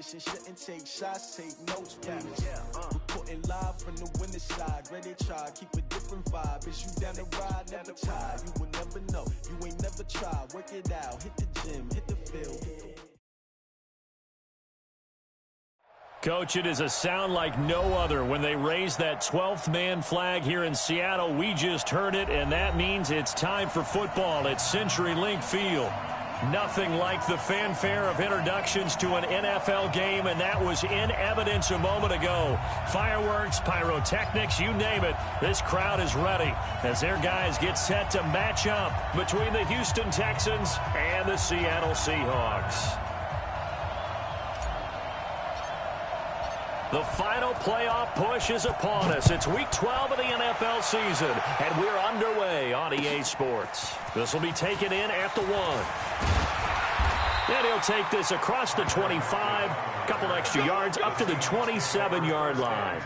Shouldn't take shots, take notes, please. Reporting live from the winning side. Ready to try, keep a different vibe. Is you down the ride, never tired. You will never know, you ain't never tried. Work it out, hit the gym, hit the field. Coach, it is a sound like no other when they raise that 12th man flag here in Seattle. We just heard it, and that means it's time for football at CenturyLink Field. Nothing like the fanfare of introductions to an NFL game, and that was in evidence a moment ago. Fireworks, pyrotechnics, you name it. This crowd is ready as their guys get set to match up between the Houston Texans and the Seattle Seahawks. The final playoff push is upon us. It's Week 12 of the NFL season, and we're underway on EA Sports. This will be taken in at the 1. And he'll take this across the 25, a couple extra yards up to the 27-yard line.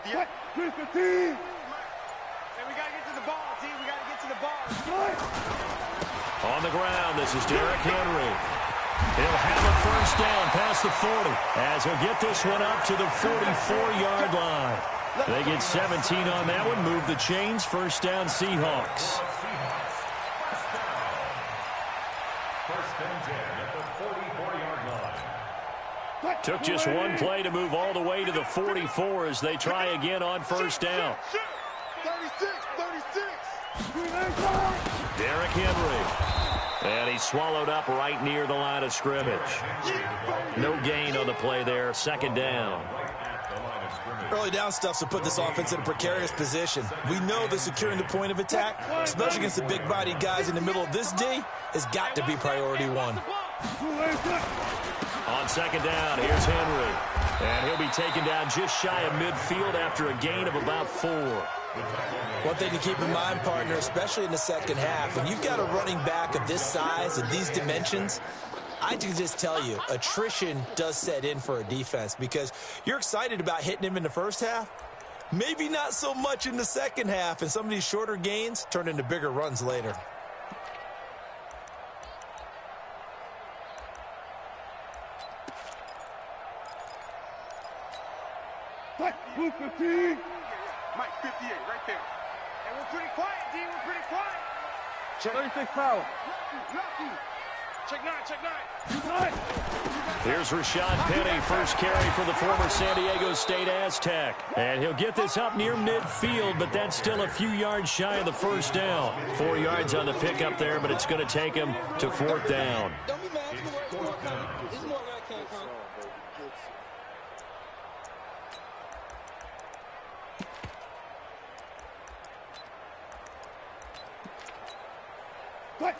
Yeah. And we got to get to the ball, team. We got to get to the ball. On the ground, this is Derrick Henry. He'll have a first down past the 40 as he'll get this one up to the 44-yard line. They get 17 on that one, move the chains, first down Seahawks. First and 10 at the 44-yard line. Took just one play to move all the way to the 44 as they try again on first down. 36. Derrick Henry. And he's swallowed up right near the line of scrimmage. No gain on the play there, second down. Early down stuff to put this offense in a precarious position. We know that securing the point of attack, especially against the big-bodied guys in the middle of this D, has got to be priority one. On second down, here's Henry. And he'll be taken down just shy of midfield after a gain of about 4. One thing to keep in mind, partner, especially in the second half, when you've got a running back of this size and these dimensions, I can just tell you, attrition does set in for a defense because you're excited about hitting him in the first half, maybe not so much in the second half, and some of these shorter gains turn into bigger runs later. Mike 58, right there. And we're pretty quiet, D. We're pretty quiet. Check 36 power. Check 9. Here's Rashad Penny, first carry for the former San Diego State Aztec. And he'll get this up near midfield, but that's still a few yards shy of the first down. 4 yards on the pickup there, but it's going to take him to fourth down.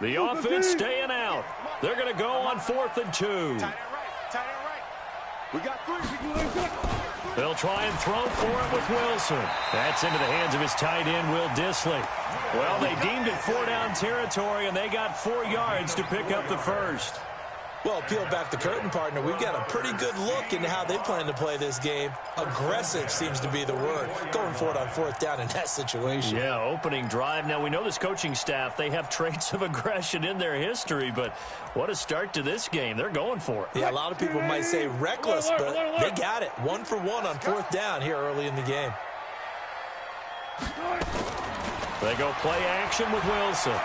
The offense staying out. They're going to go on 4th and 2. Tight end right. We got 3. They'll try and throw for it with Wilson. That's into the hands of his tight end, Will Dissly. Well, they deemed it 4-down territory, and they got 4 yards to pick up the first. Well, peel back the curtain, partner. We've got a pretty good look into how they plan to play this game. Aggressive seems to be the word. Going for it on 4th down in that situation. Yeah, opening drive. Now, we know this coaching staff, they have traits of aggression in their history, but what a start to this game. They're going for it. Yeah, a lot of people might say reckless, but they got it. 1 for 1 on 4th down here early in the game. They go play action with Wilson.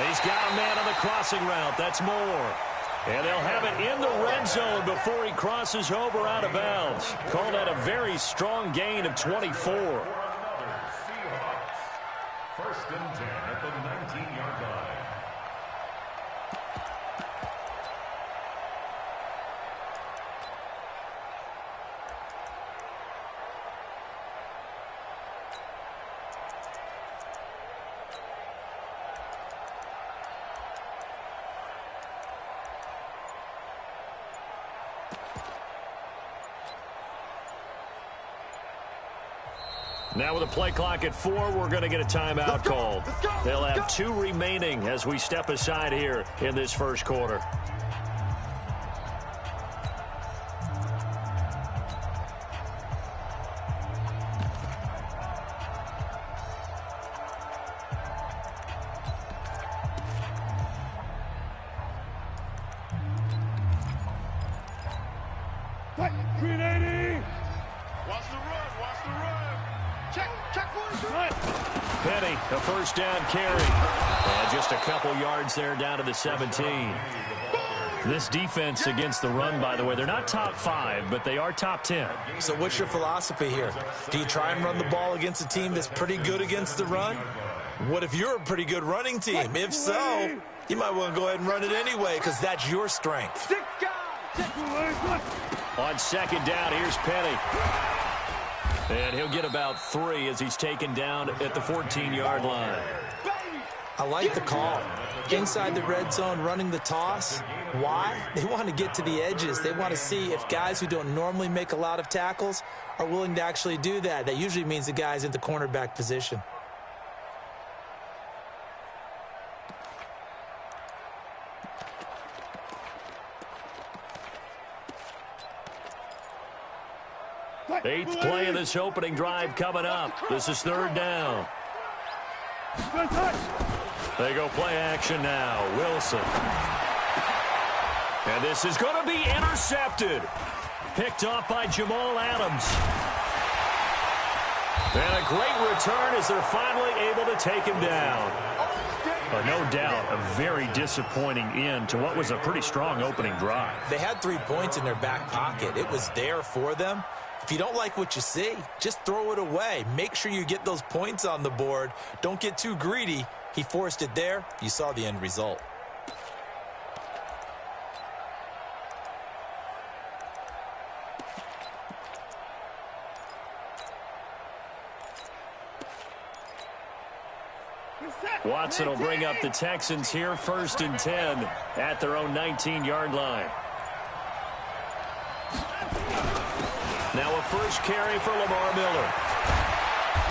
He's got a man on the crossing route. That's Moore. And they'll have it in the red zone before he crosses over out of bounds. Call that a very strong gain of 24. First and 10 at the 19-yard line. Now with a play clock at 4, we're going to get a timeout called. They'll have 2 remaining as we step aside here in this first quarter. Penny, a first down carry. And just a couple yards there down to the 17. This defense against the run, by the way, they're not top 5, but they are top 10. So what's your philosophy here? Do you try and run the ball against a team that's pretty good against the run? What if you're a pretty good running team? If so, you might want to go ahead and run it anyway because that's your strength. On second down, here's Penny. And he'll get about 3 as he's taken down at the 14-yard line. I like the call. Inside the red zone, running the toss. Why? They want to get to the edges. They want to see if guys who don't normally make a lot of tackles are willing to actually do that. That usually means the guy's in the cornerback position. Eighth play of this opening drive coming up. This is third down. They go play action now. Wilson. And this is going to be intercepted. Picked off by Jamal Adams. And a great return as they're finally able to take him down. No doubt a very disappointing end to what was a pretty strong opening drive. They had 3 points in their back pocket. It was there for them. If you don't like what you see, just throw it away. Make sure you get those points on the board. Don't get too greedy. He forced it there. You saw the end result. Watson will bring up the Texans here, 1st and 10 at their own 19-yard line. Now a first carry for Lamar Miller.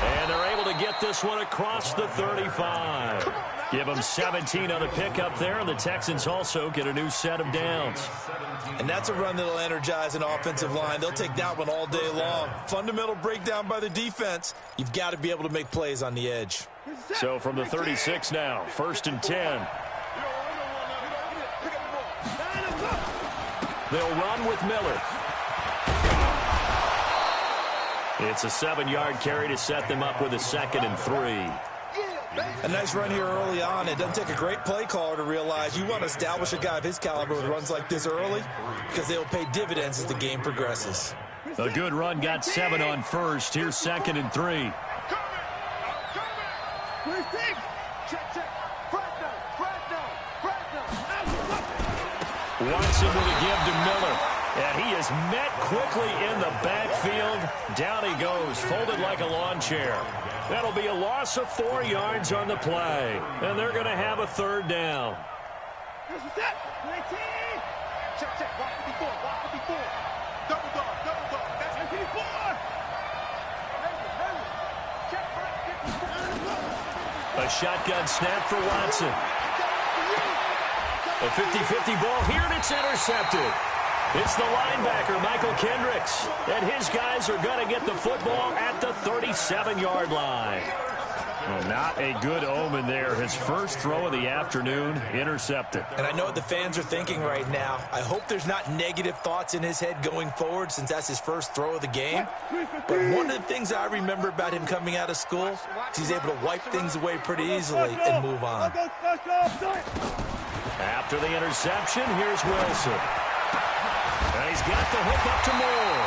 And they're able to get this one across the 35. Give them 17 on the pickup there, and the Texans also get a new set of downs. And that's a run that'll energize an offensive line. They'll take that one all day long. Fundamental breakdown by the defense. You've got to be able to make plays on the edge. So from the 36 now, 1st and 10. They'll run with Miller. It's a 7-yard carry to set them up with a 2nd and 3. A nice run here early on. It doesn't take a great play caller to realize you want to establish a guy of his caliber with runs like this early because they'll pay dividends as the game progresses. A good run got 7 on 1st. Here's 2nd and 3. Watson with a give to Miller. And he is met quickly in the backfield. Down he goes, folded like a lawn chair. That'll be a loss of 4 yards on the play. And they're going to have a 3rd down. A shotgun snap for Watson. A 50-50 ball here, and it's intercepted. It's the linebacker, Michael Kendricks, and his guys are going to get the football at the 37-yard line. Well, not a good omen there. His first throw of the afternoon, intercepted. And I know what the fans are thinking right now. I hope there's not negative thoughts in his head going forward since that's his first throw of the game. But one of the things I remember about him coming out of school is he's able to wipe things away pretty easily and move on. After the interception, here's Wilson. And he's got the hook up to Moore.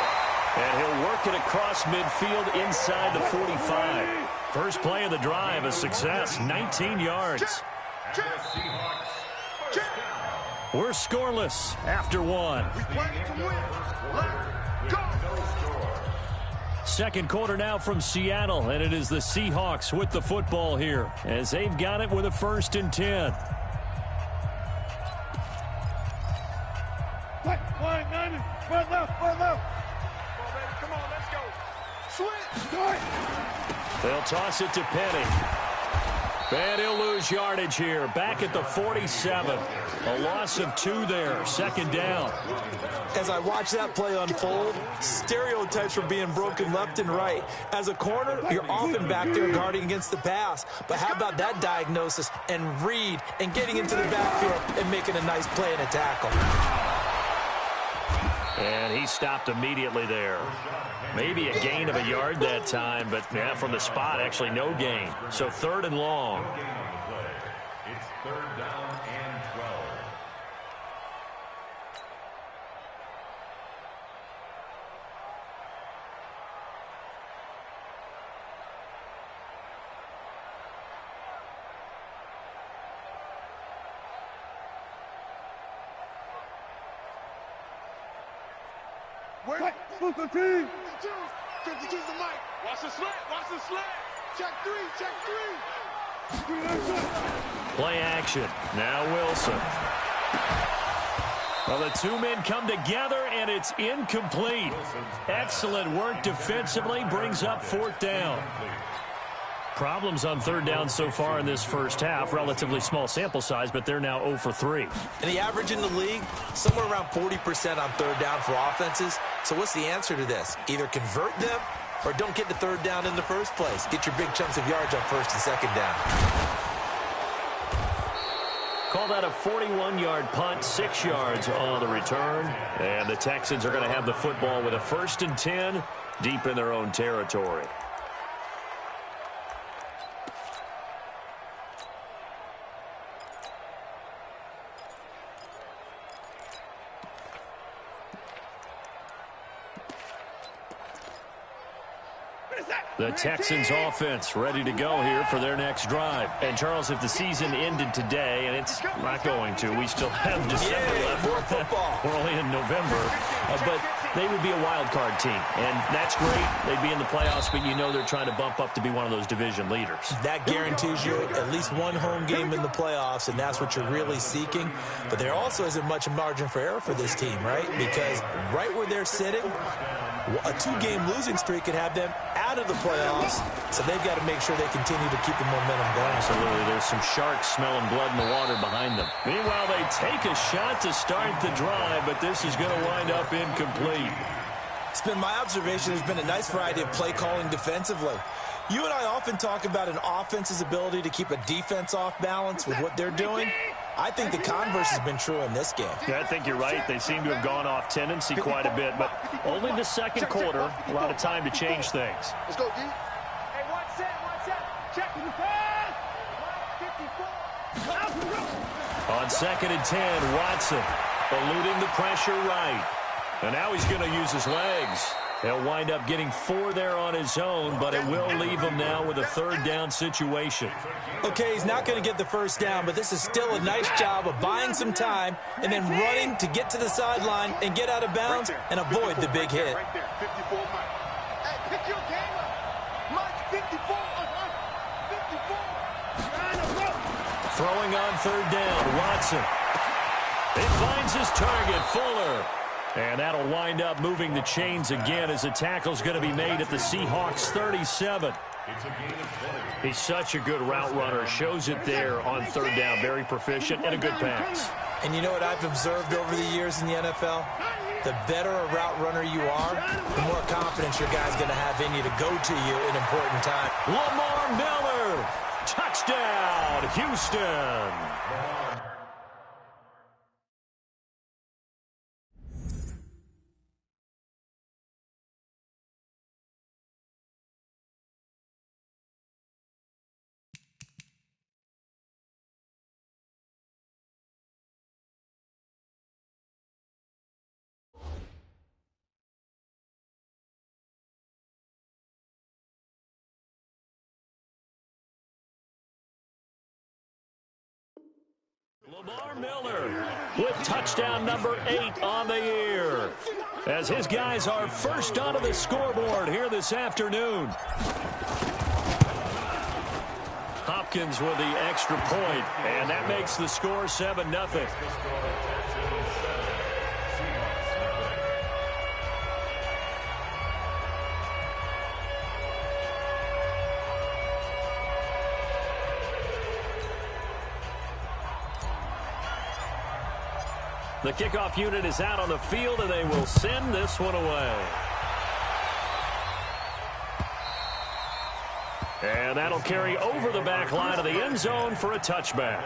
And he'll work it across midfield inside the 45. First play of the drive, a success, 19 yards. We're scoreless after 1. Second quarter now from Seattle, and it is the Seahawks with the football here as they've got it with a 1st and 10. They'll toss it to Penny. And he'll lose yardage here. Back at the 47. A loss of 2 there. Second down. As I watch that play unfold, stereotypes were being broken left and right. As a corner, you're often back there guarding against the pass. But how about that diagnosis and read and getting into the backfield and making a nice play and a tackle? And he stopped immediately there. Maybe a gain of a yard that time, but yeah, from the spot, actually no gain. So 3rd and long. It's 3rd down and 12. Wait, Booker T. 52's the mic. Watch the slant, watch the slant. Check 3, check 3. Play action. Now Wilson. Well, the 2 men come together, and it's incomplete. Excellent work defensively. Brings up 4th down. Problems on 3rd down so far in this first half. Relatively small sample size, but they're now 0 for 3. And the average in the league, somewhere around 40% on 3rd down for offenses. So what's the answer to this? Either convert them or don't get to 3rd down in the first place. Get your big chunks of yards on 1st and 2nd down. Call that a 41-yard punt, 6 yards on the return. And the Texans are going to have the football with a 1st and 10 deep in their own territory. The Texans offense ready to go here for their next drive. And, Charles, if the season ended today, and it's not going to, we still have December left. More football. We're only in November. But they would be a wild card team. And that's great. They'd be in the playoffs, but you know they're trying to bump up to be one of those division leaders. That guarantees you at least one home game in the playoffs, and that's what you're really seeking. But there also isn't much margin for error for this team, right? Because right where they're sitting, a 2-game losing streak could have them out of the playoffs, so they've got to make sure they continue to keep the momentum going. Absolutely. There's some sharks smelling blood in the water behind them. Meanwhile, they take a shot to start the drive, but this is going to wind up incomplete. It's been my observation there's been a nice variety of play calling defensively. You and I often talk about an offense's ability to keep a defense off balance with what they're doing. I think the converse has been true in this game. Yeah, I think you're right. They seem to have gone off tendency quite a bit, but only the second quarter, a lot of time to change things. Let's go, D. Hey, one set. Check the pass. 54. On 2nd and 10, Watson eluding the pressure right. And now he's going to use his legs. He'll wind up getting 4 there on his own, but it will leave him now with a 3rd down situation. Okay, he's not going to get the 1st down, but this is still a nice job of buying some time and then running to get to the sideline and get out of bounds and avoid the big hit. Right there, 54, Mike. Hey, pick your game up. Mike, 54. 54. Throwing on 3rd down, Watson. It finds his target, Fuller. And that'll wind up moving the chains again as the tackle's going to be made at the Seahawks 37. He's such a good route runner. Shows it there on 3rd down. Very proficient and a good pass. And you know what I've observed over the years in the NFL? The better a route runner you are, the more confidence your guy's going to have in you to go to you in important time. Lamar Miller. Touchdown, Houston. Lamar Miller with touchdown number 8 on the year, as his guys are first onto the scoreboard here this afternoon. Hopkins with the extra point, and that makes the score 7-0. The kickoff unit is out on the field, and they will send this one away. And that'll carry over the back line of the end zone for a touchback.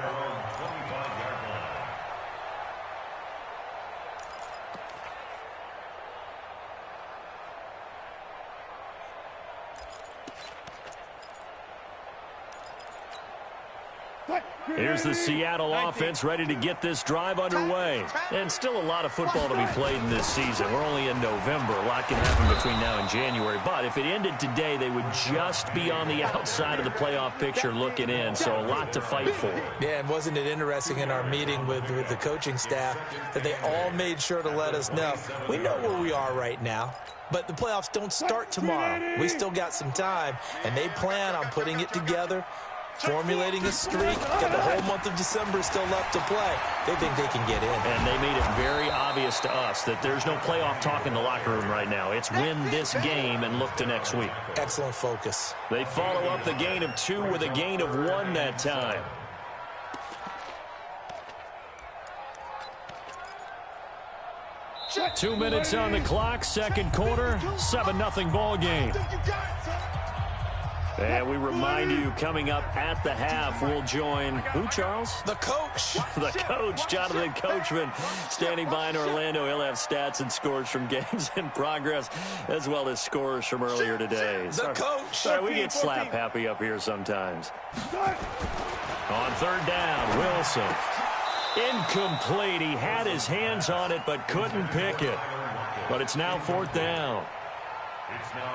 Here's the Seattle offense ready to get this drive underway. And still a lot of football to be played in this season. We're only in November. A lot can happen between now and January. But if it ended today, they would just be on the outside of the playoff picture looking in. So a lot to fight for. Yeah, and wasn't it interesting in our meeting with the coaching staff that they all made sure to let us know, we know where we are right now. But the playoffs don't start tomorrow. We still got some time, and they plan on putting it together, formulating a streak. Got the whole month of December still left to play. They think they can get in. And they made it very obvious to us that there's no playoff talk in the locker room right now. It's win this game and look to next week. Excellent focus. They follow up the gain of 2 with a gain of 1 that time. Two minutes on the clock, second quarter, 7-0 ball game. And we remind you, coming up at the half, we'll join who, Charles? The coach. The coach, Jonathan Coachman, standing by in Orlando. He'll have stats and scores from games in progress, as well as scores from earlier today. The coach. Sorry, we get slap happy up here sometimes. On third down, Wilson. Incomplete. He had his hands on it, but couldn't pick it. But it's now fourth down.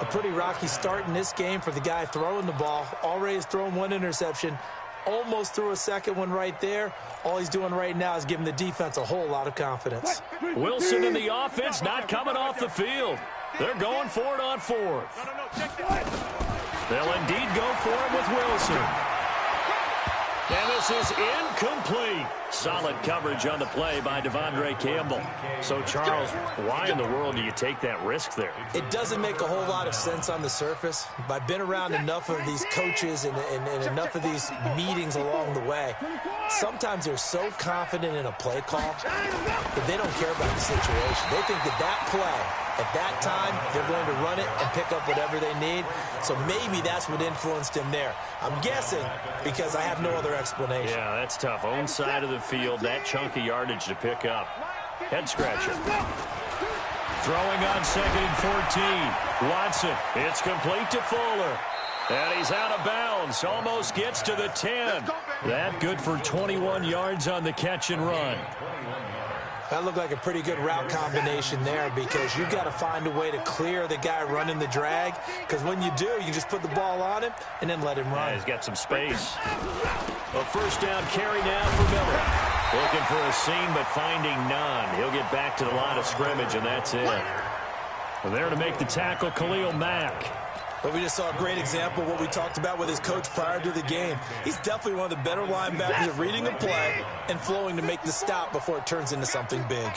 A pretty rocky start in this game for the guy throwing the ball. Already has thrown 1 interception. Almost threw a second one right there. All he's doing right now is giving the defense a whole lot of confidence. Wilson and the offense not coming off the field. They're going for it on fourth. They'll indeed go for it with Wilson. And this is incomplete. Solid coverage on the play by Devondre Campbell. So, Charles, why in the world do you take that risk there? It doesn't make a whole lot of sense on the surface. But I've been around enough of these coaches and enough of these meetings along the way. Sometimes they're so confident in a play call that they don't care about the situation. They think that play, at that time, they're going to run it and pick up whatever they need. So maybe that's what influenced him there. I'm guessing because I have no other explanation. Yeah, that's tough. Own side of the field, that chunk of yardage to pick up. Head scratcher. Throwing on second and 14. Watson, it's complete to Fuller. And he's out of bounds. Almost gets to the 10. That good for 21 yards on the catch and run. That looked like a pretty good route combination there because you've got to find a way to clear the guy running the drag, because when you do, you just put the ball on him and then let him run. Yeah, he's got some space. A first down carry now for Miller. Looking for a seam, but finding none. He'll get back to the line of scrimmage, and that's it. And there to make the tackle, Khalil Mack. But we just saw a great example of what we talked about with his coach prior to the game. He's definitely one of the better linebackers at reading a play and flowing to make the stop before it turns into something big.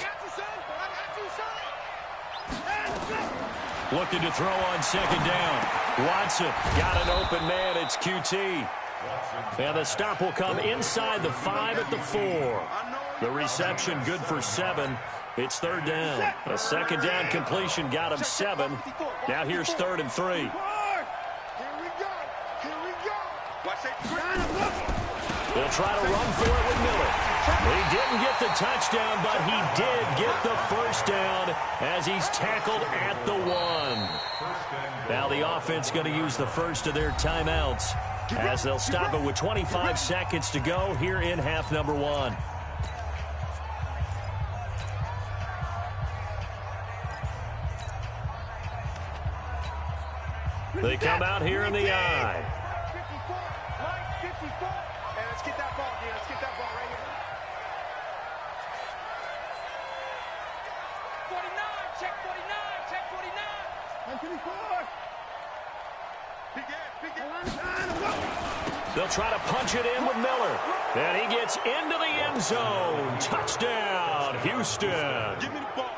Looking to throw on second down. Watson got an open man. It's QT. And the stop will come inside the 5 at the 4. The reception good for 7. It's third down. A second down completion got him 7. Now here's 3rd and 3. They'll try to run for it with Miller. He didn't get the touchdown, but he did get the first down as he's tackled at the 1. Now the offense going to use the first of their timeouts as they'll stop it with 25 seconds to go here in half number 1. They come out here in the eye. Let's get that ball here. Let's get that ball right here. 49, check 49, check 49. They'll try to punch it in with Miller. And he gets into the end zone. Touchdown, Houston. Give me the ball.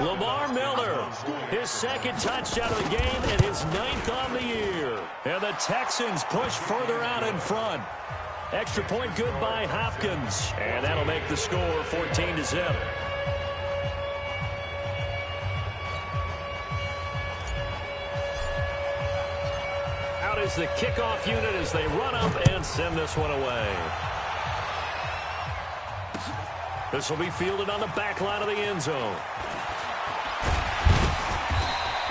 Lamar Miller, his second touchdown of the game and his 9th on the year. And the Texans push further out in front. Extra point good by Hopkins. And that'll make the score 14-0. is the kickoff unit as they run up and send this one away. This will be fielded on the back line of the end zone.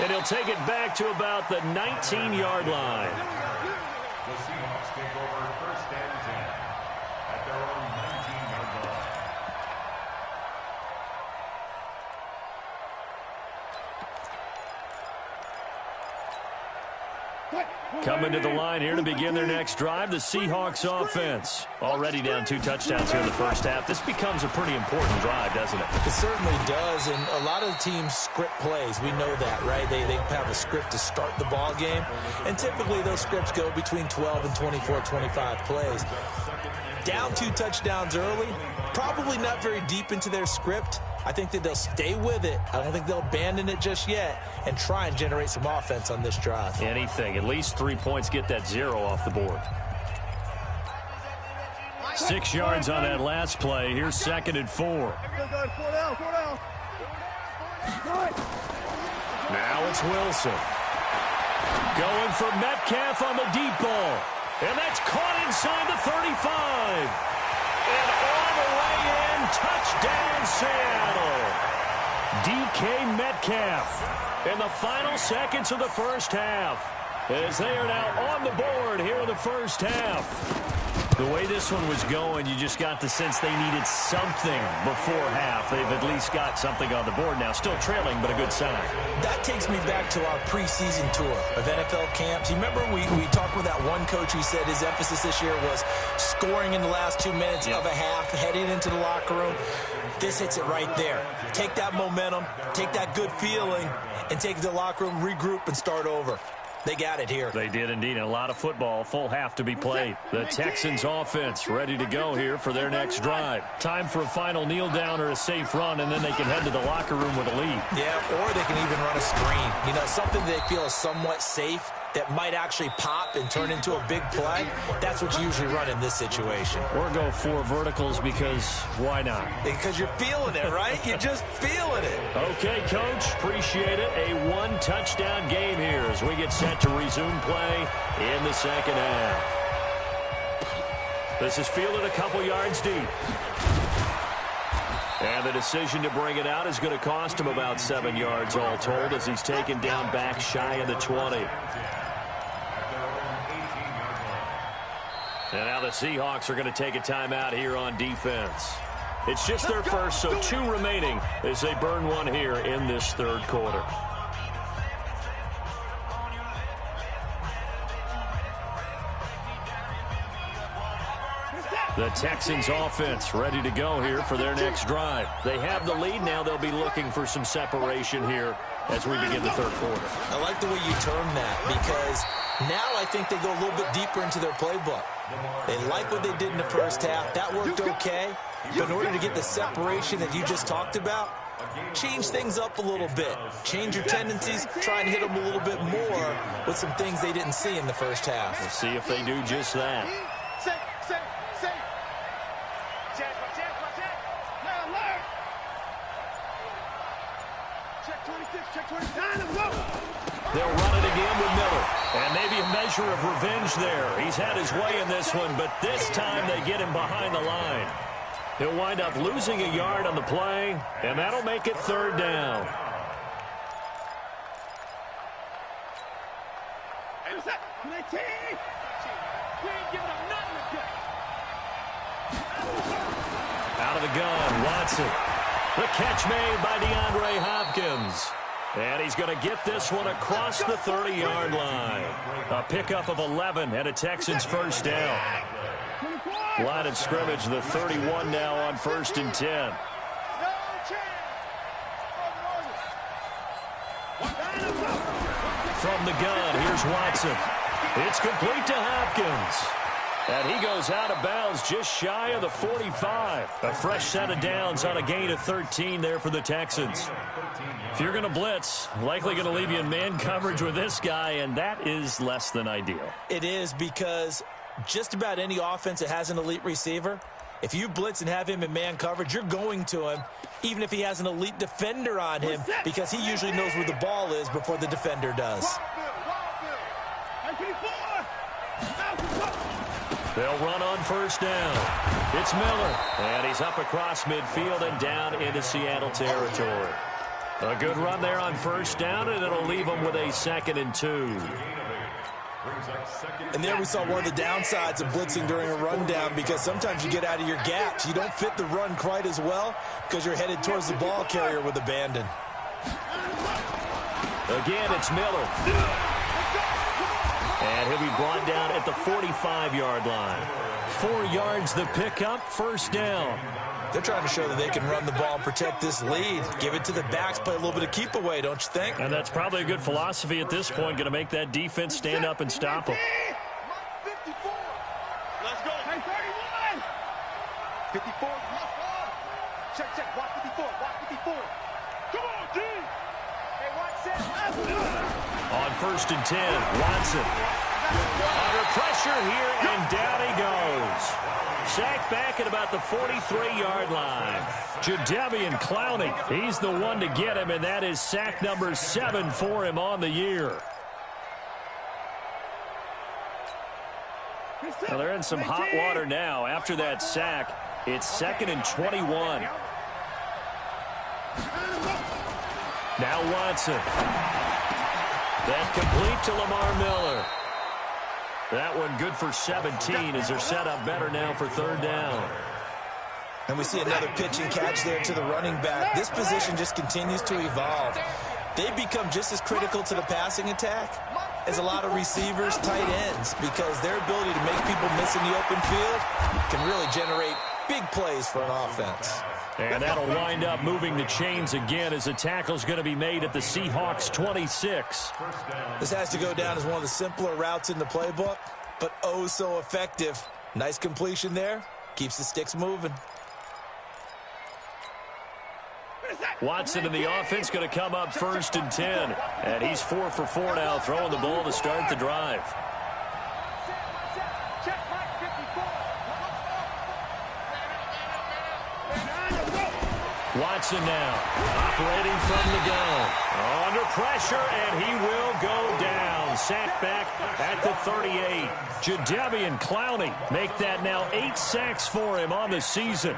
And he'll take it back to about the 19-yard line. The Seahawks take over first and 10 at their own 19-yard line. Coming to the line here to begin their next drive, the Seahawks offense. Already down 2 touchdowns here in the first half. This becomes a pretty important drive, doesn't it? It certainly does, and a lot of teams script plays. We know that, right? They have a script to start the ball game, and typically those scripts go between 12 and 24, 25 plays. Down 2 touchdowns early, probably not very deep into their script. I think that they'll stay with it. I don't think they'll abandon it just yet and try and generate some offense on this drive. Anything. At least 3 points, get that 0 off the board. 6 yards on that last play. Here's 2nd and 4. Now it's Wilson. Going for Metcalf on the deep ball. And that's caught inside the 35. And all the way in, touchdown Seattle. DK Metcalf in the final seconds of the first half, as they are now on the board here in the first half. The way this one was going, you just got the sense they needed something before half. They've at least got something on the board now. Still trailing, but a good sign. That takes me back to our preseason tour of NFL camps. You remember we talked with that one coach who said his emphasis this year was scoring in the last 2 minutes of a half, heading into the locker room. This hits it right there. Take that momentum, take that good feeling, and take it to the locker room, regroup, and start over. They got it here. They did indeed. A lot of football, full half to be played. The Texans offense ready to go here for their next drive. Time for a final kneel down or a safe run, and then they can head to the locker room with a lead. Yeah, or they can even run a screen. You know, something they feel is somewhat safe that might actually pop and turn into a big play. That's what you usually run in this situation. Or go 4 verticals because why not? Because you're feeling it, right? You're just feeling it. Okay, Coach. Appreciate it. A 1-touchdown game here as we get set to resume play in the second half. This is fielded a couple yards deep. And the decision to bring it out is going to cost him about 7 yards all told as he's taken down back shy of the 20. And now the Seahawks are going to take a timeout here on defense. It's just their first, so 2 remaining as they burn one here in this third quarter. The Texans offense ready to go here for their next drive. They have the lead. Now they'll be looking for some separation here as we begin the third quarter. I like the way you term that because now I think they go a little bit deeper into their playbook. They like what they did in the first half. That worked okay. But in order to get the separation that you just talked about, change things up a little bit. Change your tendencies. Try and hit them a little bit more with some things they didn't see in the first half. We'll see if they do just that. They'll run it again with Miller. And maybe a measure of revenge there. He's had his way in this one, but this time they get him behind the line. He'll wind up losing a yard on the play, and that'll make it third down. Out of the gun, Watson. The catch made by DeAndre Hopkins. And he's going to get this one across the 30-yard line. A pickup of 11 and a Texans first down. Line of scrimmage, the 31 now on 1st and 10. From the gun, here's Watson. It's complete to Hopkins. And he goes out of bounds just shy of the 45. A fresh set of downs on a gain of 13 there for the Texans. If you're going to blitz, likely going to leave you in man coverage with this guy, and that is less than ideal. It is because just about any offense that has an elite receiver, if you blitz and have him in man coverage, you're going to him, even if he has an elite defender on him, because he usually knows where the ball is before the defender does. They'll run on first down. It's Miller, and he's up across midfield and down into Seattle territory. A good run there on first down, and it'll leave them with a 2nd and 2. And there we saw one of the downsides of blitzing during a rundown, because sometimes you get out of your gaps. You don't fit the run quite as well because you're headed towards the ball carrier with abandon. Again, it's Miller. And he'll be brought down at the 45-yard line. 4 yards the pickup, first down. They're trying to show that they can run the ball and protect this lead. Give it to the backs, play a little bit of keep away, don't you think? And that's probably a good philosophy at this point, going to make that defense stand up and stop them. 54. Let's go. Hey, 31. 54. Check. Watch 54. Watch 54. Come on, D. Hey, watch that. On first and 10, Watson. Under pressure here, and down he goes. Sacked back at about the 43-yard line. Jadeveon Clowney, he's the one to get him, and that is sack number 7 for him on the year. Well, they're in some hot water now. After that sack, it's 2nd and 21. Now Watson. That complete to Lamar Miller. That one good for 17 as they're set up better now for 3rd down. And we see another pitch and catch there to the running back. This position just continues to evolve. They become just as critical to the passing attack as a lot of receivers, tight ends, because their ability to make people miss in the open field can really generate big plays for an offense. And that'll wind up moving the chains again as the tackle's going to be made at the Seahawks 26. This has to go down as one of the simpler routes in the playbook, but oh so effective. Nice completion there. Keeps the sticks moving. Watson in the offense going to come up 1st and 10. And he's 4 for 4 now, throwing the ball to start the drive. Watson now, operating from the gun. Under pressure, and he will go down. Sacked back at the 38. Jadeveon Clowney make that now 8 sacks for him on the season.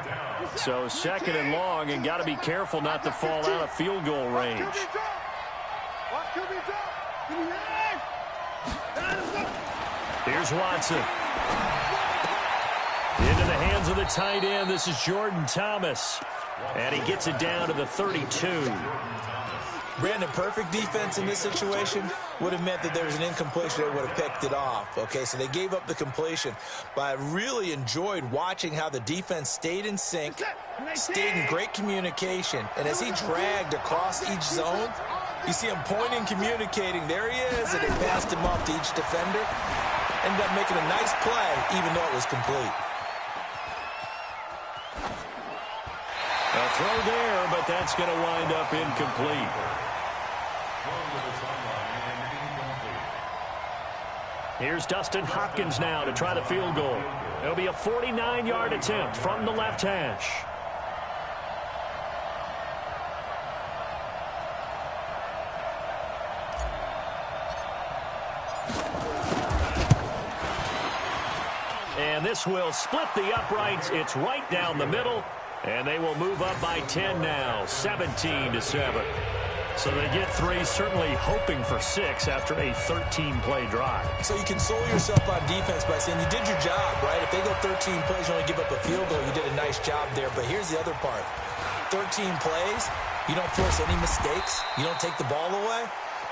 So 2nd and long, and got to be careful not to fall out of field goal range. Here's Watson. Into the hands of the tight end. This is Jordan Thomas. And he gets it down to the 32. Brandon, perfect defense in this situation would have meant that there was an incompletion. They would have picked it off. Okay, so they gave up the completion. But I really enjoyed watching how the defense stayed in sync, stayed in great communication. And as he dragged across each zone, you see him pointing, communicating. There he is, and they passed him off to each defender. Ended up making a nice play, even though it was complete. A throw there, but that's going to wind up incomplete. Here's Dustin Hopkins now to try the field goal. It'll be a 49-yard attempt from the left hash. And this will split the uprights. It's right down the middle. And they will move up by 10 now, 17-7. So they get 3, certainly hoping for 6 after a 13-play drive. So you console yourself on defense by saying you did your job, right? If they go 13 plays, you only give up a field goal, you did a nice job there. But here's the other part. 13 plays, you don't force any mistakes, you don't take the ball away.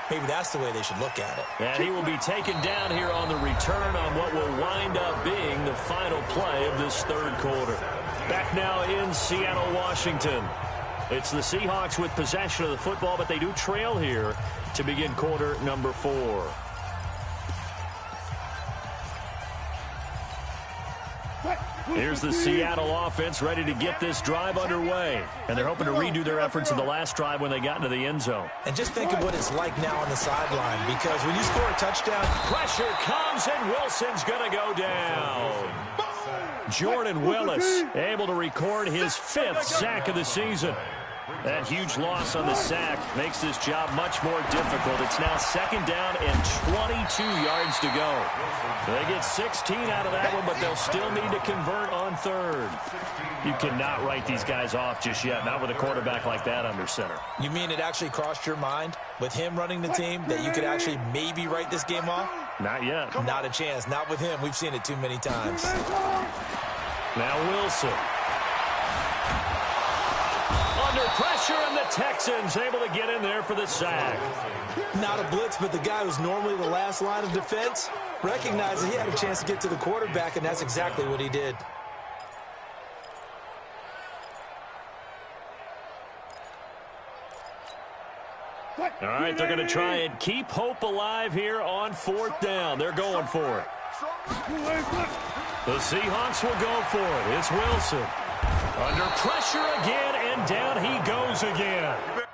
Maybe that's the way they should look at it. And he will be taken down here on the return on what will wind up being the final play of this 3rd quarter. Back now in Seattle, Washington. It's the Seahawks with possession of the football, but they do trail here to begin quarter number 4. Here's the Seattle offense ready to get this drive underway. And they're hoping to redo their efforts in the last drive when they got into the end zone. And just think of what it's like now on the sideline, because when you score a touchdown, pressure comes, and Wilson's going to go down. Jordan Willis able to record his 5th sack of the season. That huge loss on the sack makes this job much more difficult. It's now 2nd down and 22 yards to go. They get 16 out of that one, but they'll still need to convert on 3rd. You cannot write these guys off just yet, not with a quarterback like that under center. You mean it actually crossed your mind with him running the team that you could actually maybe write this game off? Not yet. Not a chance. Not with him. We've seen it too many times. Now Wilson. Under pressure, and the Texans able to get in there for the sack. Not a blitz, but the guy who's normally the last line of defense recognized that he had a chance to get to the quarterback, and that's exactly what he did. All right, they're going to try and keep hope alive here on 4th down. They're going for it. The Seahawks will go for it. It's Wilson. Under pressure again, and down he goes again.